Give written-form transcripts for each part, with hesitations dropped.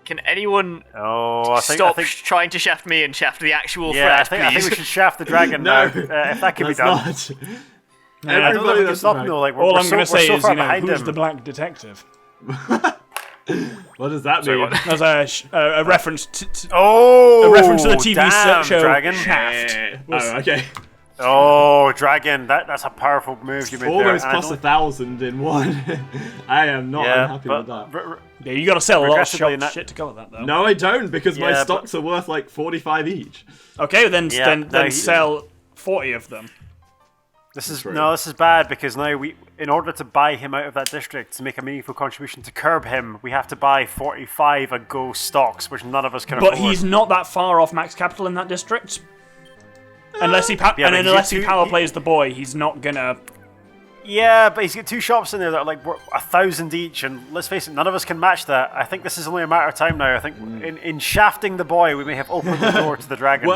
Can anyone I stop think, trying to shaft me and shaft the actual yeah, threat, I think we should shaft the dragon now. If that can be done. I don't know if we can stop him though. Like, All I'm going to say is, behind who's him. the black detective? What does that Sorry, mean? what? That's a reference to Oh, a reference to the TV damn, show dragon. Shaft. Oh, okay. Oh, dragon! That's a powerful move you made Almost there. plus 1,000 in one. I am not unhappy with that. Yeah, you got to sell a lot of Progressively shit to cover that, though. No, I don't, because my Yeah, stocks are worth like 45 each. Okay, then Yeah, sell 40 of them. This is True. this is bad because now in order to buy him out of that district to make a meaningful contribution to curb him, we have to buy 45 ago stocks, which none of us can But afford. he's not that far off max capital in that district. Unless he unless he power plays the boy, he's not gonna. Yeah, but he's got 2 shops in there that are like 1,000 each, and let's face it, none of us can match that. I think this is only a matter of time now. I think in shafting the boy, we may have opened the door to the dragon.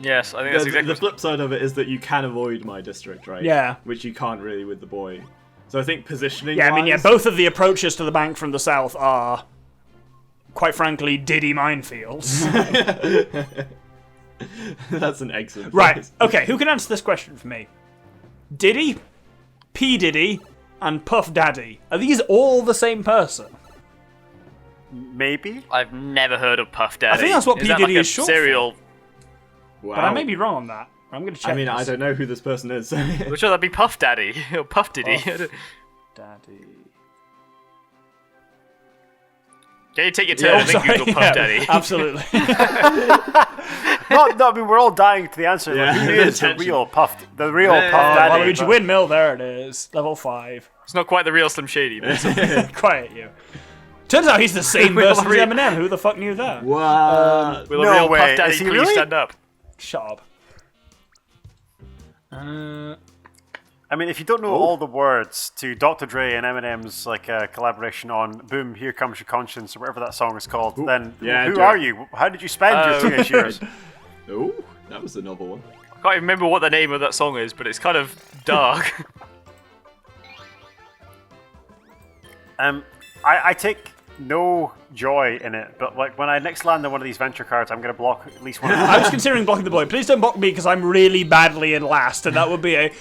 Yes, I think that's exactly the flip side of it is that you can avoid my district, right? Yeah. Which you can't really with the boy. So I think positioning. Yeah, I mean, both of the approaches to the bank from the south are, quite frankly, Diddy minefields. That's an excellent. Right. phrase. Okay. Who can answer this question for me? Diddy, P Diddy, and Puff Daddy. Are these all the same person? Maybe? I've never heard of Puff Daddy. I think that's what P. that Diddy like a is short for. cereal? Wow. But I may be wrong on that. I'm going to check. I mean, I this. don't know who this person is. I'm sure that'd be Puff Daddy or Puff Diddy. Puff Daddy. Can you take your turn and then Sorry, Google Puff yeah, Daddy? Absolutely. No, I mean, we're all dying to the answer. Yeah. Like, who is the real Puff Daddy? Waluigi Windmill, there it is. Level 5. It's not quite the real Slim Shady, but it's Quiet you. Turns out he's the same person as Eminem. Who the fuck knew that? What? will a No real way. Puff Daddy Is he please really? stand up? Shut up. I mean, if you don't know all the words to Dr. Dre and Eminem's like collaboration on "Boom, Here Comes Your Conscience" or whatever that song is called, then Yeah, who do are it. you? How did you spend your teenage years? Oh, that was a novel one. I can't even remember what the name of that song is, but it's kind of dark. I take no joy in it, but like when I next land on one of these venture cards, I'm gonna block at least one of them. I was considering blocking the boy. Please don't block me because I'm really badly in last, and that would be a.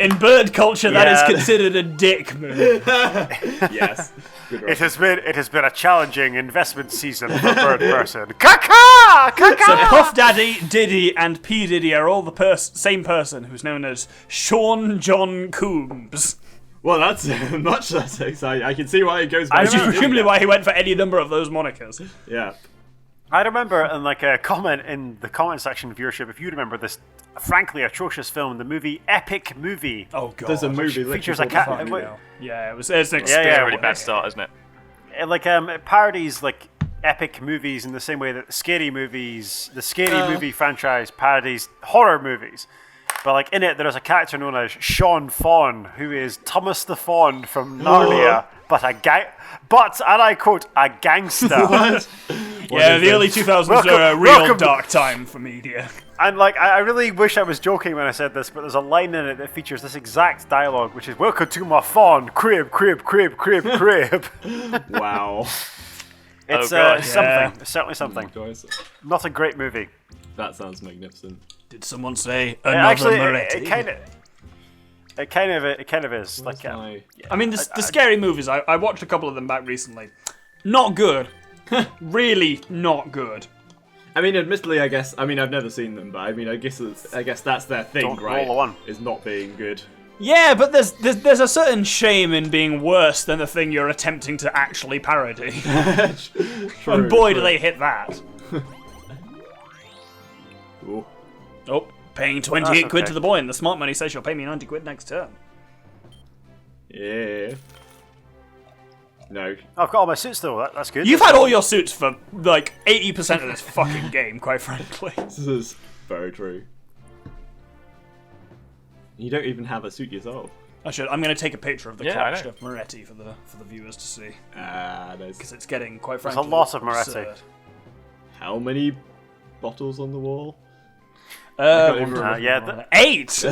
In bird culture, that is Yeah. considered a dick move. Yes. Good It reference. has been a challenging investment season for Bird Person. Caca! Caca! So Puff Daddy, Diddy, and P Diddy are all the same person who's known as Sean John Coombs. Well, that's much less exciting. I can see why it goes by. Which is presumably why he went for any number of those monikers. Yeah. I remember in like a comment in the comment section viewership, if you remember this frankly atrocious film, the movie Epic Movie. Oh god. There's a movie features literally a cat- called Fucking Fuck. hell. Yeah, it's an It's experience. a really bad start, isn't it? It parodies like epic movies in the same way that the Scary Movie franchise parodies horror movies. But like in it, there is a character known as Sean Fawn, who is Thomas the Fawn from Narnia, but and I quote, a gangster. Yeah, the early 2000s are a real dark time for media. And like, I really wish I was joking when I said this, but there's a line in it that features this exact dialogue, which is "Welcome to my fawn crib, crib, crib, crib, crib." Wow. It's God. something. Yeah. It's certainly something. Guys, Not a great movie. that sounds magnificent. Did someone say another Actually, Moretti? it kind of is. Like, I mean, the scary movies, I watched a couple of them back recently. Not good. Really not good. I mean, admittedly, I guess. I mean, I've never seen them, but I mean, I guess that's their thing, Don't right? roll a one. Is not being good. Yeah, but there's a certain shame in being worse than the thing you're attempting to actually parody. And boy, do they hit that. Ooh. Oh, paying 28 That's quid okay. to the boy, and the smart money says you'll pay me 90 quid next term. Yeah. No. I've got all my suits though. That's good. You've had all your suits for like 80% of this fucking game, quite frankly. This is very true. You don't even have a suit yourself. I'm going to take a picture of the Yeah, I clutch know. of Moretti for the viewers to see, There's because it's getting quite There's frankly a lot of Moretti. absurd. how many bottles on the wall? Uh, can't even remember. yeah, 8.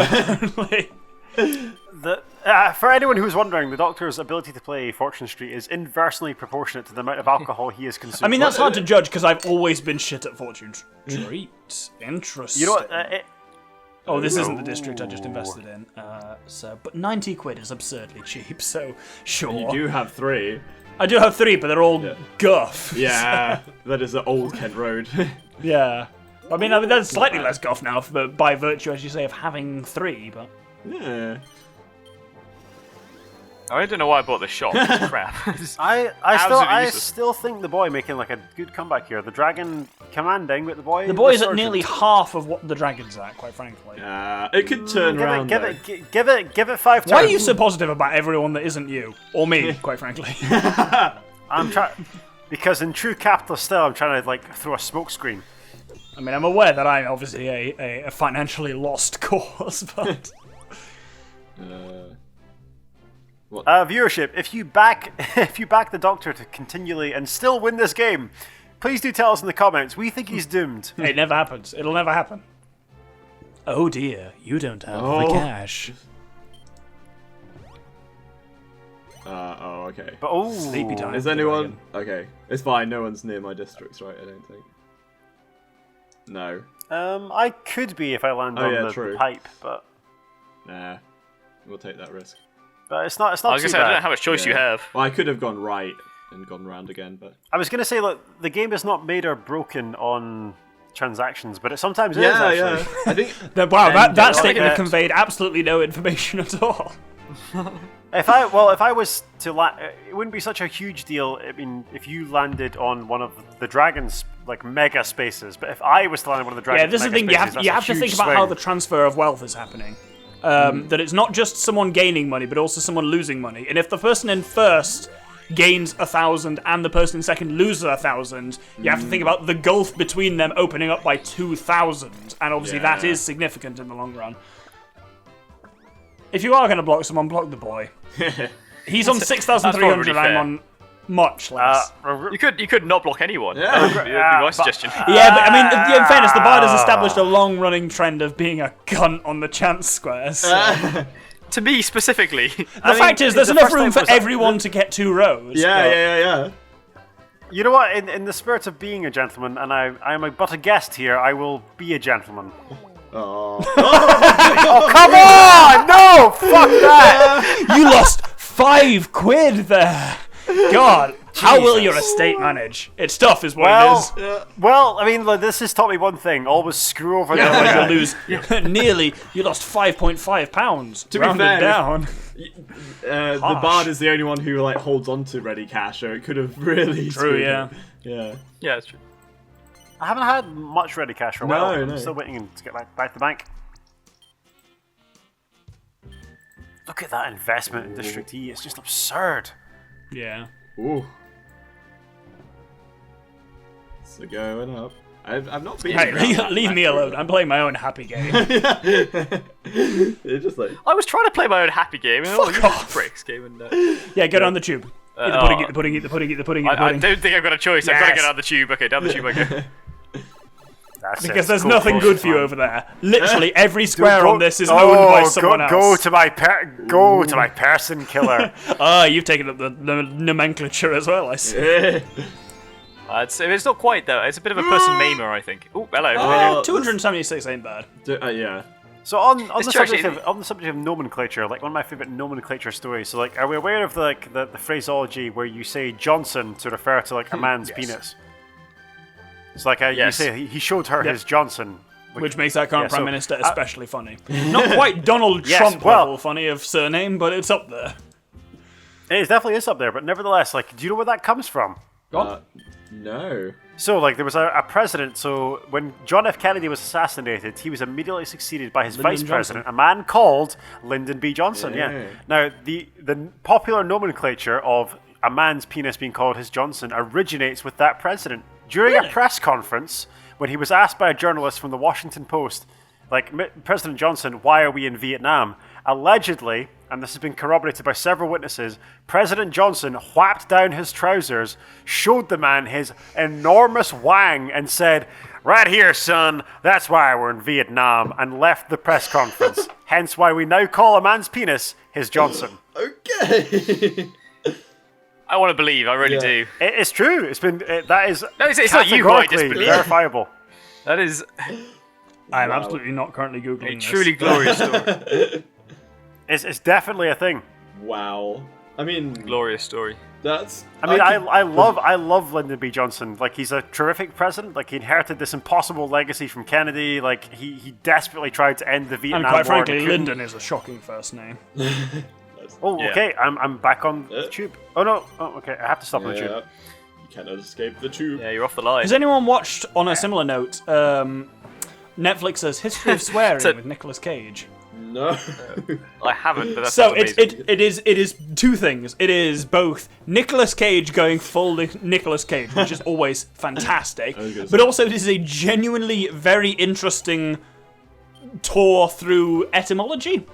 Like, For anyone who's wondering, the Doctor's ability to play Fortune Street is inversely proportionate to the amount of alcohol he has consumed. I mean, that's hard to judge because I've always been shit at Fortune Street. Interesting. You know what? Oh, this isn't the district I just invested in. But 90 quid is absurdly cheap, so sure. You do have 3. I do have 3, but they're all guff. Yeah, that is the old Kent Road. Yeah. I mean, that's slightly less guff now, by virtue, as you say, of having 3, but... Yeah. I don't know why I bought this shop. It's crap. I still think the boy making like a good comeback here. The dragon commanding, but the boy. The boy is at resurgent. nearly half of what the dragon's at, quite frankly. It could turn around. Give it 5 turns. Why are you so positive about everyone that isn't you? Or me, quite frankly. I'm trying because in true capitalist style, I'm trying to like throw a smoke screen. I mean, I'm aware that I'm obviously a financially lost cause, but... Viewership, if you back the Doctor to continually and still win this game, please do tell us in the comments. We think he's doomed. It never happens. It'll never happen. Oh dear, you don't have the cash. Okay. But Sleepy time. Is anyone... Okay, it's fine. No one's near my districts, right? I don't think. No. I could be if I land on the pipe, but nah, we'll take that risk. But it's not. I was too going to say, I bad. don't know how much choice you have. Well, I could have gone right and gone round again, but I was going to say, look, the game is not made or broken on transactions, but it sometimes is. Actually. Yeah. I think. Wow, that statement conveyed absolutely no information at all. If I was to land, it wouldn't be such a huge deal. I mean, if you landed on one of the dragon's like mega spaces, but if I was to land on one of the dragon's this is the thing. You have to think about how the transfer of wealth is happening. That it's not just someone gaining money, but also someone losing money. And if the person in first gains 1,000 and the person in second loses 1,000, you have to think about the gulf between them opening up by 2,000, and obviously that is significant in the long run. If you are going to block someone, block the boy. He's on 6,300. I'm on much less. You could not block anyone. That would be my suggestion. Yeah, but I mean, in fairness, the Bard has established a long-running trend of being a cunt on the chance squares. So. To me specifically. The fact is, there's enough room for everyone to get 2 rows. Yeah. You know what? In the spirit of being a gentleman, and I'm but a guest here, I will be a gentleman. Oh, come on! No, fuck that! You lost 5 quid there. God, how will your estate manage? It's tough, is what it is. Well, I mean, this has taught me one thing: always screw over the other Otherwise guy. you'll lose nearly. You lost £5.5. To be rounded fair, down. The Bard is the only one who like holds on to ready cash, so it could have really. True, yeah. Yeah. Yeah, that's true. I haven't had much ready cash for a while. No. I'm still waiting to get back to the bank. Look at that investment in District E. It's just absurd. Yeah. Ooh. So going up. I've not been. Hey, leave me alone. I'm playing my own happy game. It's just like I was trying to play my own happy game. Fuck off. Bricks game and. Yeah, go down the tube. Eat the pudding, eat the pudding, eat the pudding, eat the I pudding. don't think I've got a choice. I've got to Yes. get down the tube. Okay, down the tube I go. Because there's nothing good for you over there. Literally every square on this is owned by someone else. Go to my person killer. You've taken up the nomenclature as well, I see. It's not quite though. It's a bit of a person maimer, I think. Oh, hello. 276 ain't bad. yeah. So on the It's subject actually- of nomenclature, like one of my favorite nomenclature stories. So like, are we aware of the phraseology where you say Johnson to refer to like a man's penis? It's like you Yes. say he showed her his Johnson, Which makes our current Yeah, Prime so- Minister especially funny. Not quite Donald Yes, Trump well- level funny of surname, but it's up there. it definitely is up there. But nevertheless, like, do you know where that comes from? No. So, like, there was a president. So, when John F. Kennedy was assassinated, he was immediately succeeded by his vice Lyndon president, a man called Lyndon B. Johnson. Yeah. Yeah. Now, the popular nomenclature of a man's penis being called his Johnson originates with that president. During a press conference, when he was asked by a journalist from the Washington Post, like, President Johnson, why are we in Vietnam? Allegedly, and this has been corroborated by several witnesses, President Johnson whapped down his trousers, showed the man his enormous wang, and said, "Right here, son, that's why we're in Vietnam," and left the press conference. Hence why we now call a man's penis his Johnson. Okay. I want to believe. I really do. It's true. It's been that is No, it's not you who I categorically disbelieve. verifiable. That is I'm absolutely not currently googling a this. truly glorious story. It's definitely a thing. Wow. I mean, Glorious story. that's. I mean, I love Lyndon B. Johnson. Like, he's a terrific president. Like, he inherited this impossible legacy from Kennedy. Like, he desperately tried to end the Vietnam And War. quite frankly, and couldn't. Lyndon is a shocking first name. Oh, Yeah. okay. I'm back on the tube. Oh no. Oh, okay. I have to stop on the tube. You cannot escape the tube. Yeah, you're off the line. Has anyone watched, on a similar note, Netflix's History of Swearing with Nicolas Cage? No. I haven't, but that's So amazing. it is two things. It is both Nicolas Cage going full Nicolas Cage, which is always fantastic, but also it is a genuinely very interesting tour through etymology.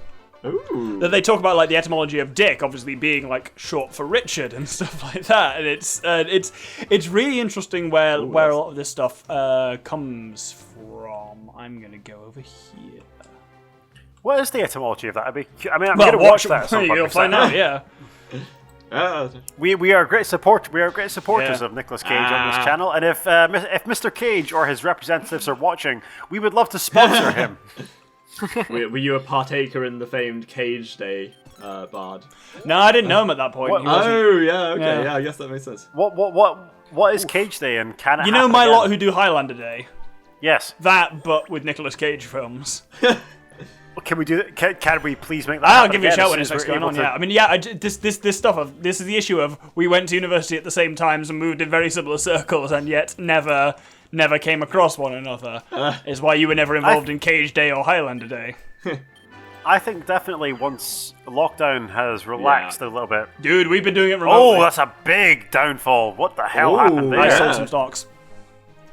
Ooh. That they talk about, like, the etymology of Dick, obviously being like short for Richard and stuff like that, and it's really interesting where a lot of this stuff comes from. I'm gonna go over here. What is the etymology of that? I'm Well, going to watch that. At some point, you'll find out. Yeah. We are great support. We are great supporters Yeah. of Nicolas Cage on this channel, and if Mr. Cage or his representatives are watching, we would love to sponsor him. Were you a partaker in the famed Cage Day, Bard? No, I didn't know him at that point. He wasn't- Oh, yeah, okay, Yeah. yeah, I guess that makes sense. What is Cage Day and can it You know happen my again? lot who do Highlander Day? Yes. That, but with Nicolas Cage films. Can we do that? Can we please make that I'll happen give you a again shout as when soon it's as next we're going on. able to- Yeah, I mean, this stuff this is the issue of we went to university at the same times and moved in very similar circles, and yet never came across one another. Is why you were never involved in Cage Day or Highlander Day. I think definitely once lockdown has relaxed a little bit. Dude, we've been doing it remotely. Oh, that's a big downfall. What the hell Ooh, happened there? I yeah. sold some stocks.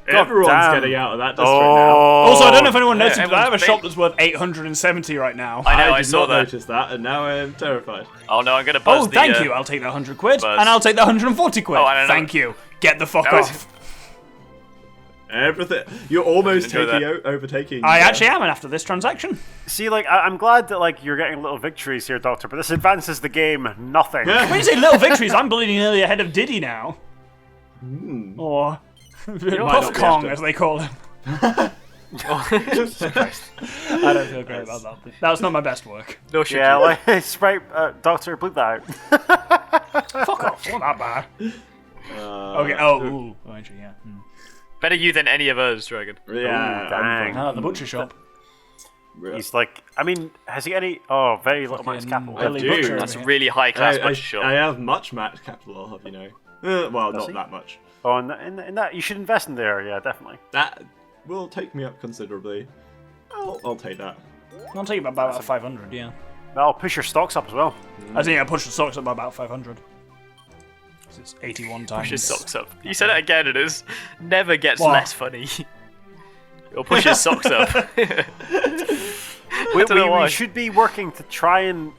Everyone's damn. getting out of that district Also, I don't know if anyone Yeah, noticed, but I have a everyone's shop big. that's worth 870 right now. I know, now. I did saw not that. notice that, and now I am terrified. Oh no, I'm gonna buzz Oh, the. thank you. I'll take that 100 quid, buzz. and I'll take that 140 quid. Oh, I don't know. Thank you. Get the fuck That was- off. Everything. You're almost Enjoy overtaking. I actually am after this transaction. See, like, I'm glad that, like, you're getting little victories here, Doctor, but this advances the game nothing. When you say little victories, I'm bleeding nearly ahead of Diddy now. Or Puff not be Kong, after. as they call him. I don't feel great about that. That's not my best work. No shit. Yeah, like, Sprite, Doctor, bleep that out. Fuck off. Not that bad. Okay. Oh, ooh. Oh, actually, yeah. Better you than any of us, Dragon. Yeah, dang. Ah, the butcher shop. He's like, I mean, has he any? Oh, very little max capital. Billy do. Butcher. That's yeah. really high class I butcher shop. have much max capital, I'll have you know. Well, not he? that much. Oh, and in that, you should invest in there. Yeah, definitely. That will take me up considerably. I'll take that. I'll take about 500, yeah. That'll push your stocks up as well. I think I pushed the stocks up by about 500. 'Cause it's 81 times. Push his socks up. You said it again, and it never gets What? less funny. You'll push his socks up. We don't know why. should be working to try and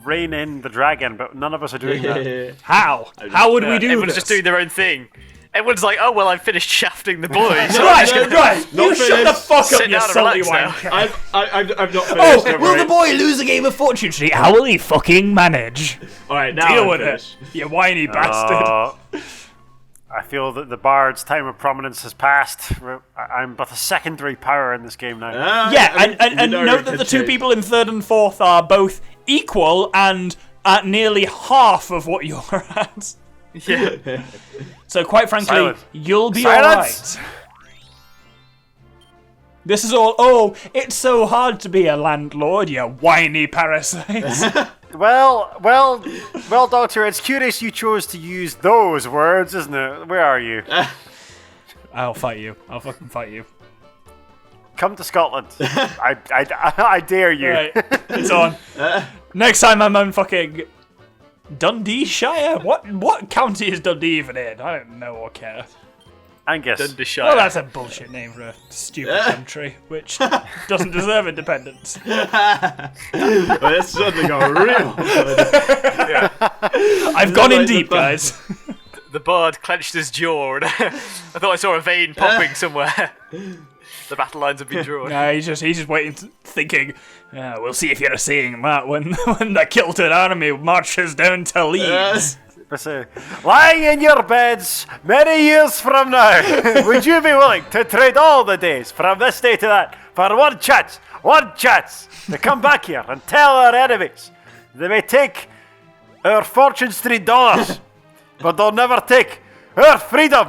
rein in the dragon, but none of us are doing that. How? How would we do Everyone's this? just doing their own thing. Everyone's like, oh, well, I've finished shafting the boys. Right, right. You Not shut the finished. fuck up, Sit you down and salty relax now. wanker. I've not finished. Oh, don't will worry. the boy lose a game of fortune today? How will he fucking manage? Alright, now Deal I'm with finished. it, you whiny bastard. I feel that the bard's time of prominence has passed. I'm but a secondary power in this game now. Yeah, I mean, and you know note it that could the two change. people in third and fourth are both equal and at nearly half of what you're at. Yeah. So quite frankly, Silence. you'll be Silence. alright. This is all. Oh, it's so hard to be a landlord, you whiny parasites. Well, Doctor, it's curious you chose to use those words, isn't it? Where are you? I'll fight you. I'll fucking fight you. Come to Scotland. I dare you. Right, it's on. Next time I'm on fucking Dundee Shire. What county is Dundee even in? I don't know or care. Angus. Dundee Well, that's a bullshit name for a stupid country which doesn't deserve independence. Well, it's suddenly got real. I've gone in like the deep, fun- guys. The bard clenched his jaw, and I thought I saw a vein popping somewhere. The battle lines have been drawn. No, he's just waiting, thinking. We'll see if you're seeing that when the kilted army marches down to Leeds. Lying in your beds many years from now, would you be willing to trade all the days from this day to that for one chance to come back here and tell our enemies they may take our Fortune Street dollars, but they'll never take our freedom?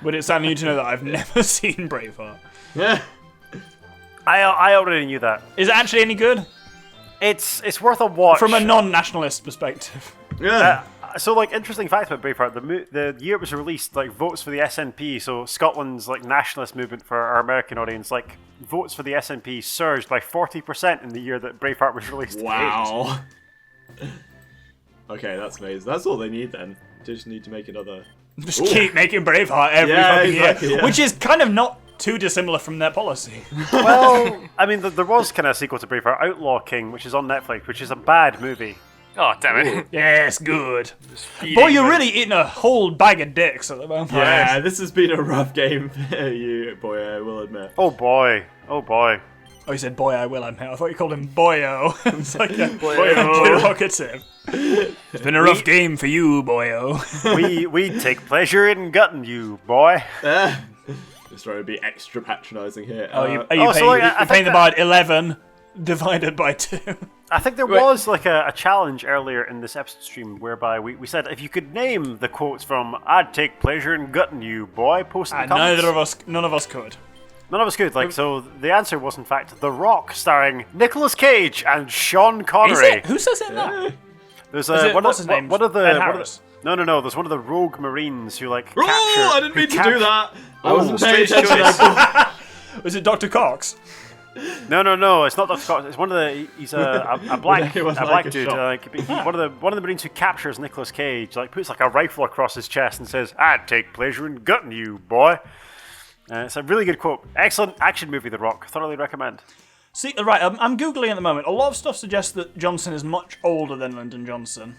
Would it sound you to know that I've never seen Braveheart? Yeah. I already knew that. Is it actually any good? It's worth a watch. From a non-nationalist perspective. Yeah. So, like, interesting fact about Braveheart: the year it was released, like, votes for the SNP, so Scotland's like nationalist movement for our American audience, like, votes for the SNP surged by 40% in the year that Braveheart was released. Wow. Okay, that's amazing. That's all they need then. They just need to make another. Just keep making Braveheart every fucking year, yeah. which is kind of not too dissimilar from their policy. Well, I mean, there was kind of a sequel to Braveheart, Outlaw King, which is on Netflix, which is a bad movie. Oh, damn it. Yes, good. Boy, you're really eating a whole bag of dicks at the moment. Yeah, this has been a rough game for you, boy, I will admit. Oh boy. Oh, he said, boy, I will admit. I thought you called him Boyo. It's like a Boyo. derogative. It's been a rough game for you, Boyo. we take pleasure in gutting you, boy. Just trying to be extra patronising here. Are you so, paying, like, you're paying about 11 divided by 2. I think there was like a challenge earlier in this episode stream whereby we said if you could name the quotes from "I'd take pleasure in gutting you, boy," post in the comments. None of us could. None of us could. Like, so the answer was in fact The Rock, starring Nicolas Cage and Sean Connery. Is it? Who says in that? There's what's his name? One of the Ed Harris? No. There's one of the rogue Marines who like. Oh, I didn't mean to do that. I wasn't paying strange attention. Was it Dr. Cox? No. It's not Dr. Scott. It's one of the. He's a black It was a like black a dude. shot. Like one of the Marines who captures Nicolas Cage. Like puts like a rifle across his chest and says, "I'd take pleasure in gutting you, boy." It's a really good quote. Excellent action movie, The Rock. Thoroughly recommend. See, right, I'm Googling at the moment. A lot of stuff suggests that Johnson is much older than Lyndon Johnson.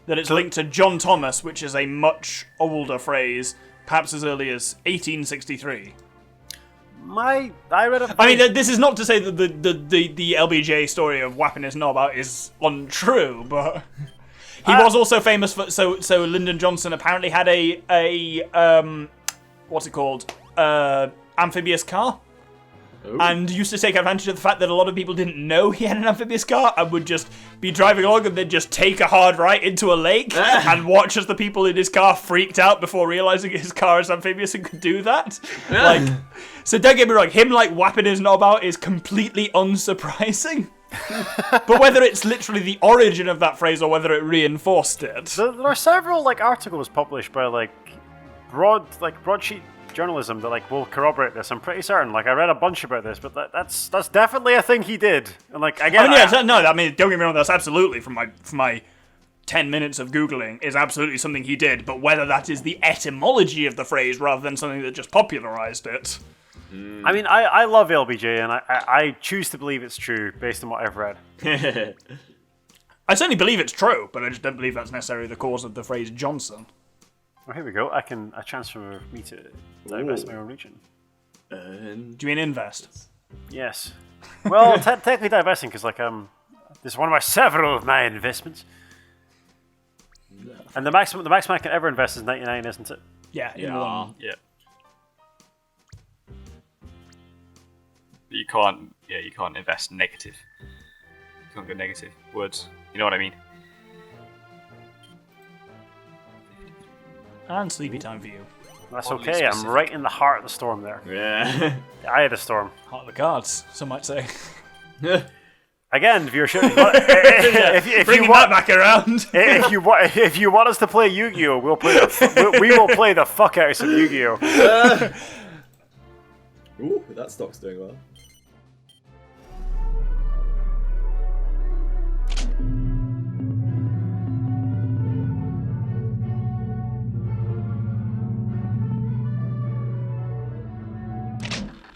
That it's linked to John Thomas, which is a much older phrase, perhaps as early as 1863. I read a. I mean, this is not to say that the LBJ story of whapping his knob out is untrue, but he was also famous for. So Lyndon Johnson apparently had a what's it called? Amphibious car. Ooh. And used to take advantage of the fact that a lot of people didn't know he had an amphibious car and would just be driving along and then just take a hard right into a lake and watch as the people in his car freaked out before realizing his car is amphibious and could do that. Like, so don't get me wrong, him like whapping his knob out is completely unsurprising. But whether it's literally the origin of that phrase or whether it reinforced it. There are several like articles published by like broadsheet journalism that like will corroborate this. I'm pretty certain. Like I read a bunch about this, but that's definitely a thing he did. And like again, I mean, don't get me wrong. That's absolutely from my 10 minutes of googling is absolutely something he did. But whether that is the etymology of the phrase rather than something that just popularized it. I mean, I love LBJ, and I choose to believe it's true based on what I've read. I certainly believe it's true, but I just don't believe that's necessarily the cause of the phrase Johnson. Oh, here we go. A chance for me to divest my own region. Do you mean invest? Yes. Well, technically divesting because like this is one of my several of my investments. And the maximum I can ever invest is 99, isn't it? Yeah. Yeah. You can't invest negative. You can't go negative words. You know what I mean? And sleepy time for you. That's Oddly okay. I'm specific. right in the heart of the storm there. Yeah. I had a storm. Heart of the cards, some might say. Again, viewership. If Bringing you want, that back around. if you want us to play Yu-Gi-Oh, we will play the fuck out of some Yu-Gi-Oh. Ooh, that stock's doing well.